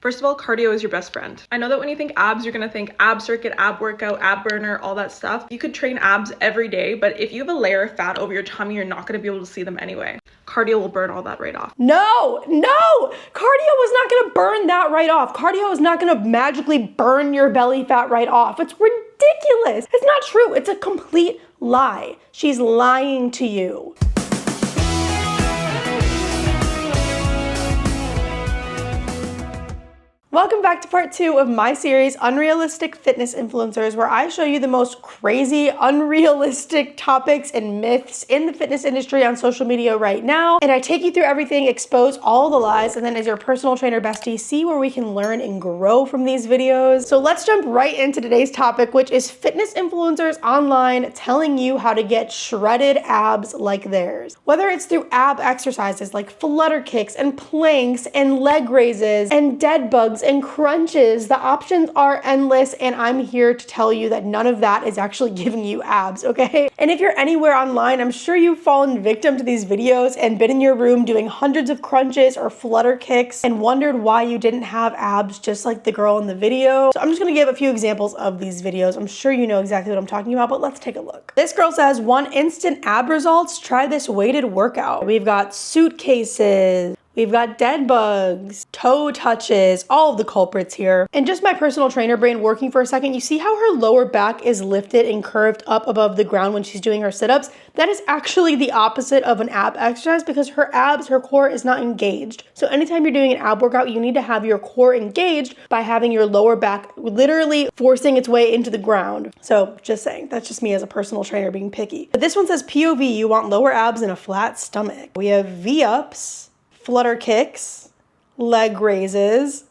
First of all, cardio is your best friend. I know that when you think abs, you're gonna think ab circuit, ab workout, ab burner, all that stuff. You could train abs every day, but if you have a layer of fat over your tummy, you're not gonna be able to see them anyway. Cardio will burn all that right off. No, cardio is not gonna burn that right off. Cardio is not gonna magically burn your belly fat right off. It's ridiculous. It's not true. It's a complete lie. She's lying to you. Welcome back to part 2 of my series, Unrealistic Fitness Influencers, where I show you the most crazy, unrealistic topics and myths in the fitness industry on social media right now. And I take you through everything, expose all the lies, and then as your personal trainer bestie, see where we can learn and grow from these videos. So let's jump right into today's topic, which is fitness influencers online telling you how to get shredded abs like theirs. Whether it's through ab exercises like flutter kicks and planks and leg raises and dead bugs and crunches, the options are endless, and I'm here to tell you that none of that is actually giving you abs, okay? And if you're anywhere online, I'm sure you've fallen victim to these videos and been in your room doing hundreds of crunches or flutter kicks and wondered why you didn't have abs just like the girl in the video. So I'm just gonna give a few examples of these videos. I'm sure you know exactly what I'm talking about, but let's take a look. This girl says, "Want instant ab results? Try this weighted workout." We've got suitcases, we've got dead bugs, toe touches, all of the culprits here. And just my personal trainer brain working for a second, you see how her lower back is lifted and curved up above the ground when she's doing her sit-ups? That is actually the opposite of an ab exercise because her abs, her core is not engaged. So anytime you're doing an ab workout, you need to have your core engaged by having your lower back literally forcing its way into the ground. So just saying, that's just me as a personal trainer being picky. But this one says POV, you want lower abs and a flat stomach. We have V-ups, flutter kicks, leg raises,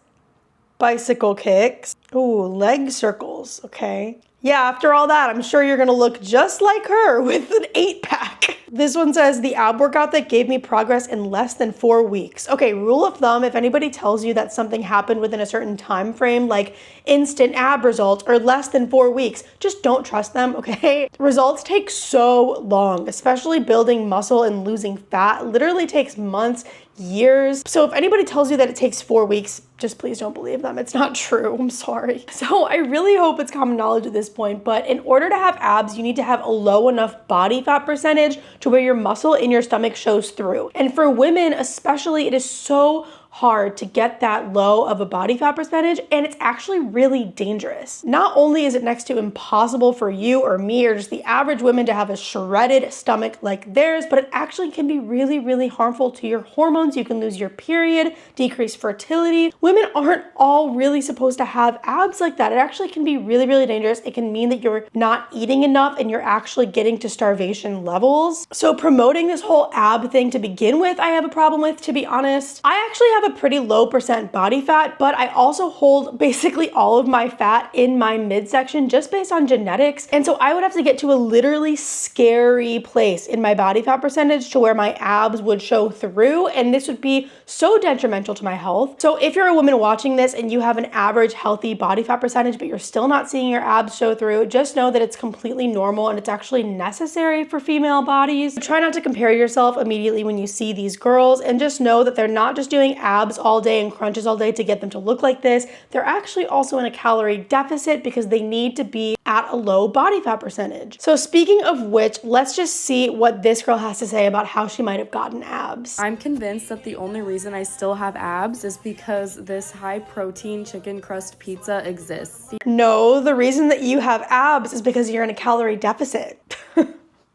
bicycle kicks, ooh, leg circles, okay. Yeah, after all that, I'm sure you're gonna look just like her with an 8-pack. This one says, the ab workout that gave me progress in less than 4 weeks. Okay, rule of thumb, if anybody tells you that something happened within a certain time frame, like instant ab results or less than 4 weeks, just don't trust them, okay? Results take so long, especially building muscle and losing fat. It literally takes months, years. So if anybody tells you that it takes 4 weeks, just please don't believe them. It's not true. I'm sorry. So I really hope it's common knowledge at this point, but in order to have abs, you need to have a low enough body fat percentage to where your muscle in your stomach shows through. And for women especially, it is so hard to get that low of a body fat percentage, and it's actually really dangerous. Not only is it next to impossible for you or me or just the average woman to have a shredded stomach like theirs, but it actually can be really, really harmful to your hormones. You can lose your period, decrease fertility. Women aren't all really supposed to have abs like that. It actually can be really, really dangerous. It can mean that you're not eating enough and you're actually getting to starvation levels. So promoting this whole ab thing to begin with, I have a problem with, to be honest. I actually have a pretty low percent body fat, but I also hold basically all of my fat in my midsection just based on genetics. And so I would have to get to a literally scary place in my body fat percentage to where my abs would show through. And this would be so detrimental to my health. So if you're a woman watching this and you have an average healthy body fat percentage, but you're still not seeing your abs show through, just know that it's completely normal and it's actually necessary for female bodies. Try not to compare yourself immediately when you see these girls, and just know that they're not just doing abs all day and crunches all day to get them to look like this. They're actually also in a calorie deficit because they need to be at a low body fat percentage. So speaking of which, let's just see what this girl has to say about how she might have gotten abs. I'm convinced that the only reason I still have abs is because this high protein chicken crust pizza exists. No, the reason that you have abs is because you're in a calorie deficit.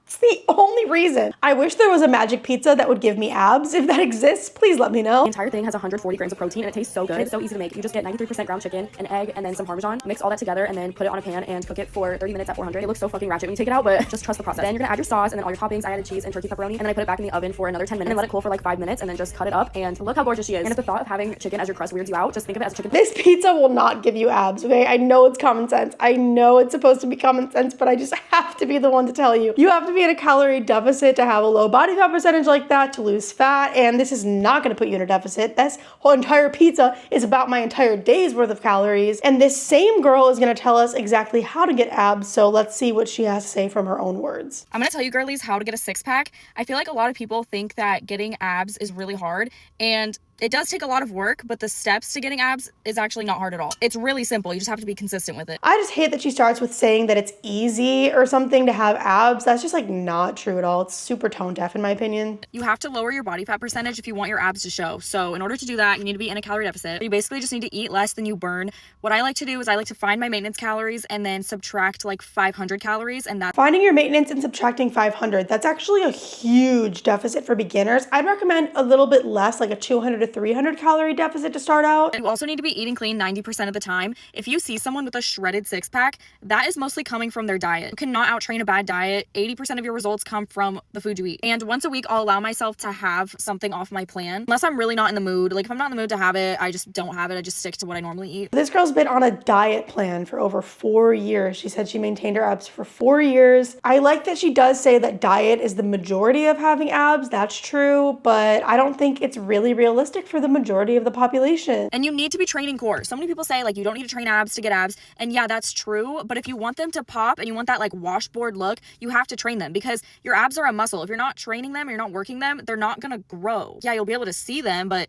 It's the only reason. I wish there was a magic pizza that would give me abs. If that exists, please let me know. The entire thing has 140 grams of protein and it tastes so good. It's so easy to make. You just get 93% ground chicken, an egg, and then some Parmesan. Mix all that together and then put it on a pan and cook it for 30 minutes at 400. It looks so fucking ratchet when you take it out, but just trust the process. Then you're gonna add your sauce and then all your toppings. I added cheese and turkey pepperoni, and then I put it back in the oven for another 10 minutes and let it cool for like 5 minutes, and then just cut it up, and look how gorgeous she is. And if the thought of having chicken as your crust weirds you out, just think of it as a chicken. This pizza will not give you abs, okay? I know it's common sense. I know it's supposed to be common sense, but I just have to be the one to tell you. You have to be in a calorie deficit to have a low body fat percentage like that, to lose fat, and this is not gonna put you in a deficit. This whole entire pizza is about my entire day's worth of calories, and this same girl is gonna tell us exactly how to get abs, so let's see what she has to say from her own words. I'm gonna tell you girlies how to get a six-pack. I feel like a lot of people think that getting abs is really hard, and It does take a lot of work, but the steps to getting abs is actually not hard at all. It's really simple. You just have to be consistent with it. I just hate that she starts with saying that it's easy or something to have abs. That's just like not true at all. It's super tone deaf in my opinion. You have to lower your body fat percentage if you want your abs to show. So in order to do that, you need to be in a calorie deficit. You basically just need to eat less than you burn. What I like to do is I like to find my maintenance calories and then subtract like 500 calories, and that's Finding your maintenance and subtracting 500, that's actually a huge deficit for beginners. I'd recommend a little bit less, like a 200 to 300 calorie deficit to start out. You also need to be eating clean 90% of the time. If you see someone with a shredded six-pack, that is mostly coming from their diet. You cannot out-train a bad diet. 80% of your results come from the food you eat. And once a week, I'll allow myself to have something off my plan. Unless I'm really not in the mood. Like if I'm not in the mood to have it, I just don't have it. I just stick to what I normally eat. This girl's been on a diet plan for over 4 years. She said she maintained her abs for 4 years. I like that she does say that diet is the majority of having abs. That's true, but I don't think it's really realistic for the majority of the population. And you need to be training core. So many people say like you don't need to train abs to get abs. And yeah, that's true. But if you want them to pop and you want that like washboard look, you have to train them because your abs are a muscle. If you're not training them, you're not working them, they're not gonna grow. Yeah, you'll be able to see them, but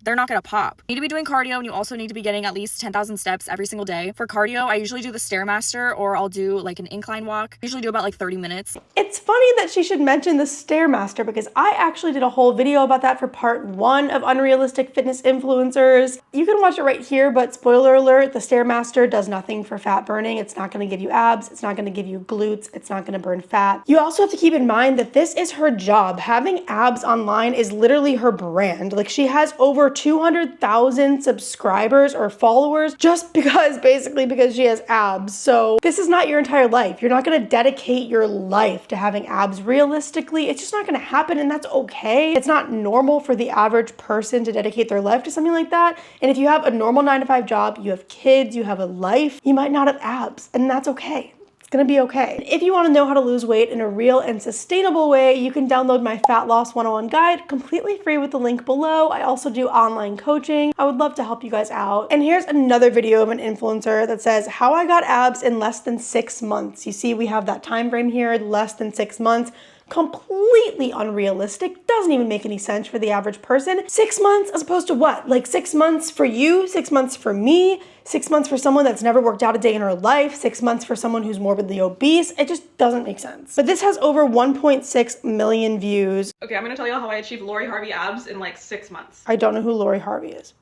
they're not gonna pop. You need to be doing cardio, and you also need to be getting at least 10,000 steps every single day. For cardio, I usually do the Stairmaster, or I'll do like an incline walk. I usually do about like 30 minutes. It's funny that she should mention the Stairmaster because I actually did a whole video about that for part 1 of Unrealistic Fitness Influencers. You can watch it right here, but spoiler alert, the Stairmaster does nothing for fat burning. It's not gonna give you abs. It's not gonna give you glutes. It's not gonna burn fat. You also have to keep in mind that this is her job. Having abs online is literally her brand. Like she has over 200,000 subscribers or followers just basically because she has abs. So this is not your entire life. You're not gonna dedicate your life to having abs. Realistically, it's just not gonna happen, and that's okay. It's not normal for the average person to dedicate their life to something like that. And if you have a normal 9-to-5 job, you have kids, you have a life, you might not have abs, and that's okay. Gonna be okay. If you want to know how to lose weight in a real and sustainable way, you can download my Fat Loss 101 guide completely free with the link below. I also do online coaching. I would love to help you guys out. And here's another video of an influencer that says how I got abs in less than 6 months. You see, we have that time frame here, less than 6 months. Completely unrealistic. Doesn't even make any sense for the average person. 6 months as opposed to what? Like 6 months for you, 6 months for me, 6 months for someone that's never worked out a day in her life, 6 months for someone who's morbidly obese. It just doesn't make sense. But this has over 1.6 million views. Okay, I'm gonna tell you how I achieved Lori Harvey abs in like 6 months. I don't know who Lori Harvey is.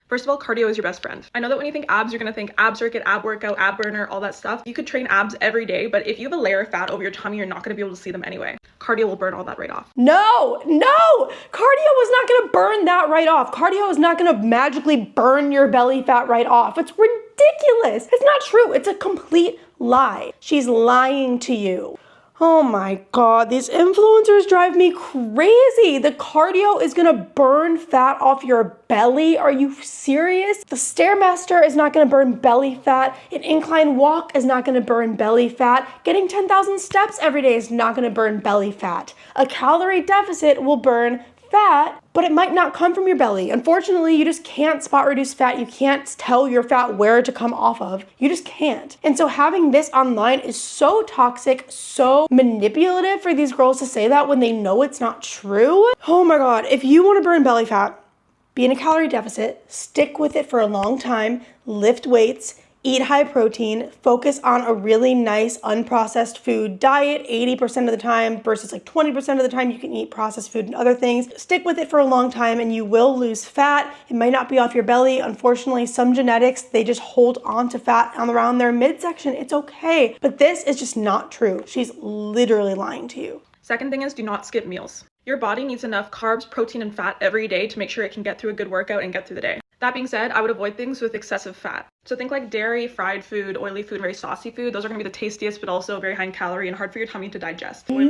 First of all, cardio is your best friend. I know that when you think abs, you're gonna think ab circuit, ab workout, ab burner, all that stuff. You could train abs every day, but if you have a layer of fat over your tummy, you're not gonna be able to see them anyway. Cardio will burn all that right off. No, cardio is not gonna burn that right off. Cardio is not gonna magically burn your belly fat right off. It's ridiculous. It's not true. It's a complete lie. She's lying to you. Oh my God, these influencers drive me crazy. The cardio is gonna burn fat off your belly. Are you serious? The Stairmaster is not gonna burn belly fat. An incline walk is not gonna burn belly fat. Getting 10,000 steps every day is not gonna burn belly fat. A calorie deficit will burn fat, but it might not come from your belly. Unfortunately, you just can't spot reduce fat. You can't tell your fat where to come off of. You just can't. And so having this online is so toxic, so manipulative for these girls to say that when they know it's not true. Oh my God, if you want to burn belly fat, be in a calorie deficit, stick with it for a long time, lift weights, eat high protein, focus on a really nice unprocessed food diet 80% of the time versus like 20% of the time you can eat processed food and other things. Stick with it for a long time and you will lose fat. It might not be off your belly. Unfortunately, some genetics, they just hold on to fat around their midsection. It's okay. But this is just not true. She's literally lying to you. Second thing is do not skip meals. Your body needs enough carbs, protein, and fat every day to make sure it can get through a good workout and get through the day. That being said, I would avoid things with excessive fat. So think like dairy, fried food, oily food, very saucy food. Those are gonna be the tastiest, but also very high in calorie and hard for your tummy to digest. No.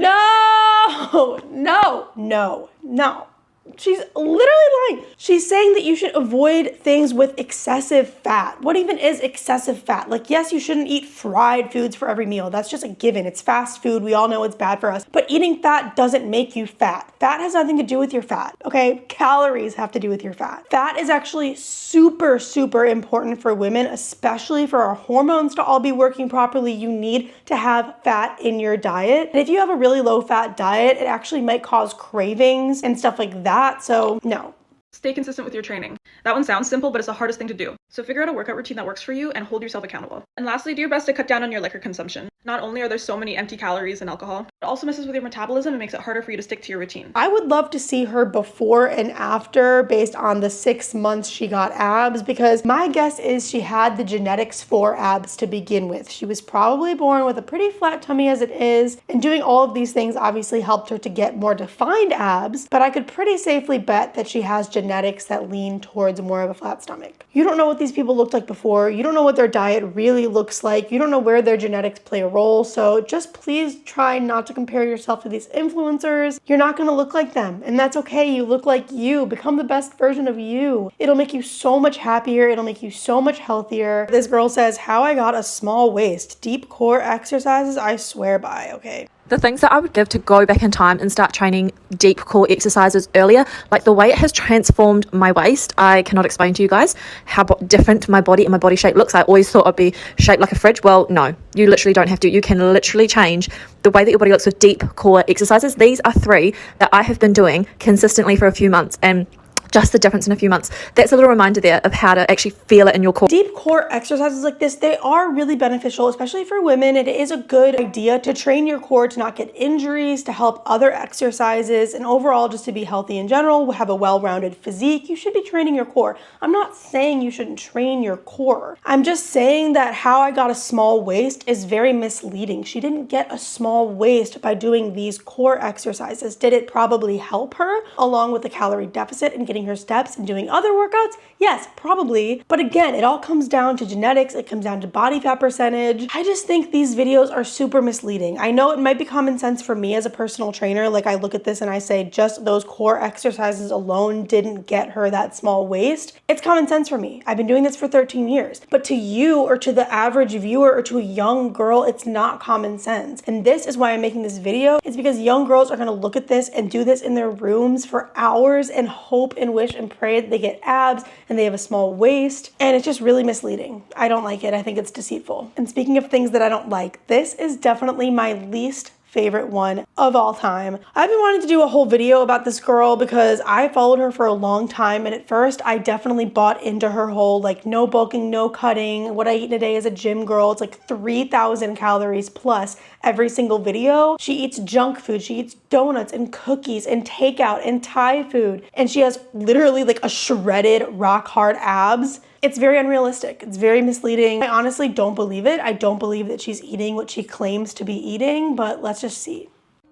She's literally lying. She's saying that you should avoid things with excessive fat. What even is excessive fat? Like, yes, you shouldn't eat fried foods for every meal. That's just a given. It's fast food. We all know it's bad for us. But eating fat doesn't make you fat. Fat has nothing to do with your fat, okay? Calories have to do with your fat. Fat is actually super, super important for women, especially for our hormones to all be working properly. You need to have fat in your diet. And if you have a really low fat diet, it actually might cause cravings and stuff like that. So no. Stay consistent with your training. That one sounds simple, but it's the hardest thing to do. So figure out a workout routine that works for you and hold yourself accountable. And lastly, do your best to cut down on your liquor consumption. Not only are there so many empty calories in alcohol, it also messes with your metabolism and makes it harder for you to stick to your routine. I would love to see her before and after based on the 6 months she got abs, because my guess is she had the genetics for abs to begin with. She was probably born with a pretty flat tummy as it is, and doing all of these things obviously helped her to get more defined abs, but I could pretty safely bet that she has genetics that lean towards more of a flat stomach. You don't know what these people looked like before. You don't know what their diet really looks like. You don't know where their genetics play a role. So just please try not to compare yourself to these influencers. You're not going to look like them, and that's okay. You look like you. Become the best version of you. It'll make you so much happier. It'll make you so much healthier. This girl says, how I got a small waist. Deep core exercises I swear by, okay? The things that I would give to go back in time and start training deep core exercises earlier, like the way it has transformed my waist, I cannot explain to you guys how different my body and my body shape looks. I always thought I'd be shaped like a fridge. Well, no, you literally don't have to. You can literally change the way that your body looks with deep core exercises. These are 3 that I have been doing consistently for a few months, and just the difference in a few months. That's a little reminder there of how to actually feel it in your core. Deep core exercises like this, they are really beneficial, especially for women. It is a good idea to train your core to not get injuries, to help other exercises, and overall just to be healthy in general, have a well-rounded physique. You should be training your core. I'm not saying you shouldn't train your core. I'm just saying that how I got a small waist is very misleading. She didn't get a small waist by doing these core exercises. Did it probably help her along with the calorie deficit and getting her steps and doing other workouts? Yes, probably. But again, it all comes down to genetics. It comes down to body fat percentage. I just think these videos are super misleading. I know it might be common sense for me as a personal trainer. Like, I look at this and I say, just those core exercises alone didn't get her that small waist. It's common sense for me. I've been doing this for 13 years. But to you, or to the average viewer, or to a young girl, it's not common sense. And this is why I'm making this video. It's because young girls are gonna look at this and do this in their rooms for hours and hope and wish and pray that they get abs and they have a small waist, and it's just really misleading. I don't like it. I think it's deceitful. And speaking of things that I don't like, this is definitely my least favorite one of all time. I've been wanting to do a whole video about this girl because I followed her for a long time, and at first I definitely bought into her whole like no bulking, no cutting, what I eat in a day as a gym girl. It's like 3,000 calories plus every single video. She eats junk food. She eats donuts and cookies and takeout and Thai food, and she has literally like a shredded rock hard abs. It's very unrealistic. It's very misleading. I honestly don't believe it. I don't believe that she's eating what she claims to be eating, but let's just see.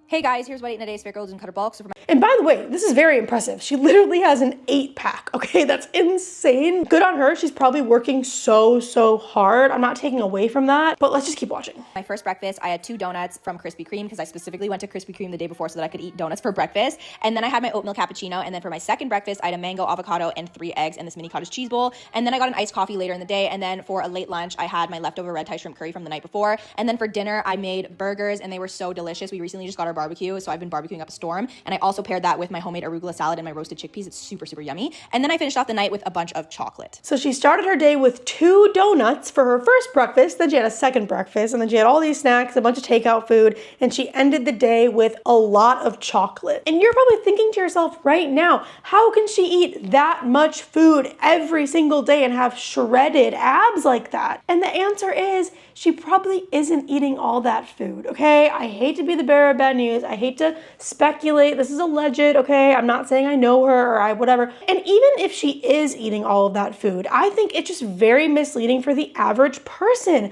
Hey guys, here's what I ate in a day. Spare girls and cutter bulk. And by the way, this is very impressive. She literally has an 8-pack, okay? That's insane. Good on her. She's probably working so hard. I'm not taking away from that, but let's just keep watching. My first breakfast, I had 2 donuts from Krispy Kreme because I specifically went to Krispy Kreme the day before so that I could eat donuts for breakfast. And then I had my oatmeal cappuccino. And then for my second breakfast, I had a mango, avocado, and 3 eggs and this mini cottage cheese bowl. And then I got an iced coffee later in the day. And then for a late lunch, I had my leftover red Thai shrimp curry from the night before. And then for dinner, I made burgers and they were so delicious. We recently just got our barbecue, so I've been barbecuing up a storm. And I also paired that with my homemade arugula salad and my roasted chickpeas. It's super yummy. And then I finished off the night with a bunch of chocolate. So she started her day with 2 donuts for her first breakfast, then she had a second breakfast, and then she had all these snacks, a bunch of takeout food, and she ended the day with a lot of chocolate. And you're probably thinking to yourself right now, how can she eat that much food every single day and have shredded abs like that? And the answer is, she probably isn't eating all that food, okay? I hate to be the bearer of bad news. I hate to speculate. This is alleged, okay? I'm not saying I know her or whatever. And even if she is eating all of that food, I think it's just very misleading for the average person.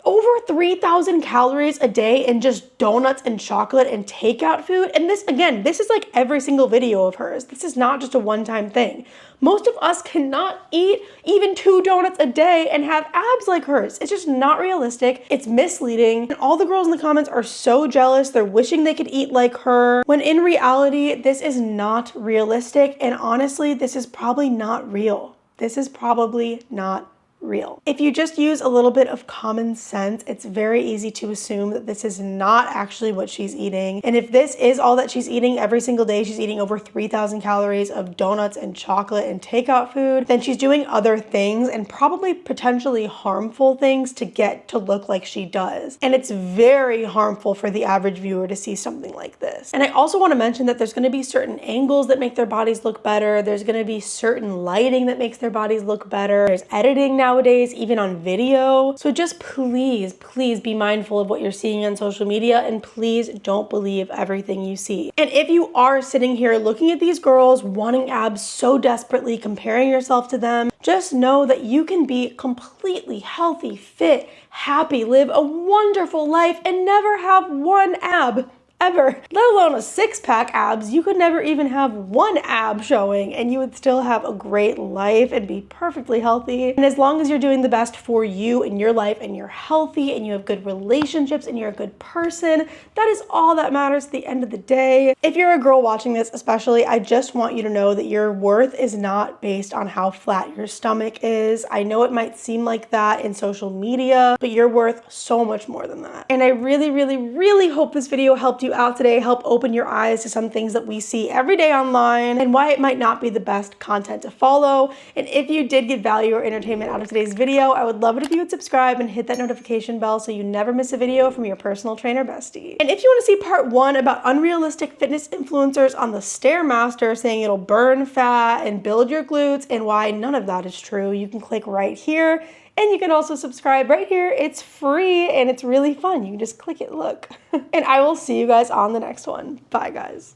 Over 3,000 calories a day in just donuts and chocolate and takeout food. And this, again, this is like every single video of hers. This is not just a one-time thing. Most of us cannot eat even 2 donuts a day and have abs like hers. It's just not realistic. It's misleading. And all the girls in the comments are so jealous. They're wishing they could eat like her. When in reality, this is not realistic. And honestly, this is probably not real. This is probably not real. If you just use a little bit of common sense, it's very easy to assume that this is not actually what she's eating. And if this is all that she's eating every single day, she's eating over 3,000 calories of donuts and chocolate and takeout food, then she's doing other things and probably potentially harmful things to get to look like she does. And it's very harmful for the average viewer to see something like this. And I also want to mention that there's going to be certain angles that make their bodies look better. There's going to be certain lighting that makes their bodies look better. There's editing nowadays, even on video. So just please be mindful of what you're seeing on social media, and please don't believe everything you see. And if you are sitting here looking at these girls wanting abs so desperately, comparing yourself to them, just know that you can be completely healthy, fit, happy, live a wonderful life, and never have one ab. Ever, let alone a six-pack abs. You could never even have one ab showing and you would still have a great life and be perfectly healthy. And as long as you're doing the best for you in your life and you're healthy and you have good relationships and you're a good person, that is all that matters at the end of the day. If you're a girl watching this especially, I just want you to know that your worth is not based on how flat your stomach is. I know it might seem like that in social media, but you're worth so much more than that. And I really hope this video helped you out today, help open your eyes to some things that we see every day online and why it might not be the best content to follow. And if you did get value or entertainment out of today's video, I would love it if you would subscribe and hit that notification bell so you never miss a video from your personal trainer bestie. And if you want to see part 1 about unrealistic fitness influencers on the Stairmaster saying it'll burn fat and build your glutes and why none of that is true, you can click right here. And you can also subscribe right here. It's free and it's really fun. You can just click it, look. And I will see you guys on the next one. Bye, guys.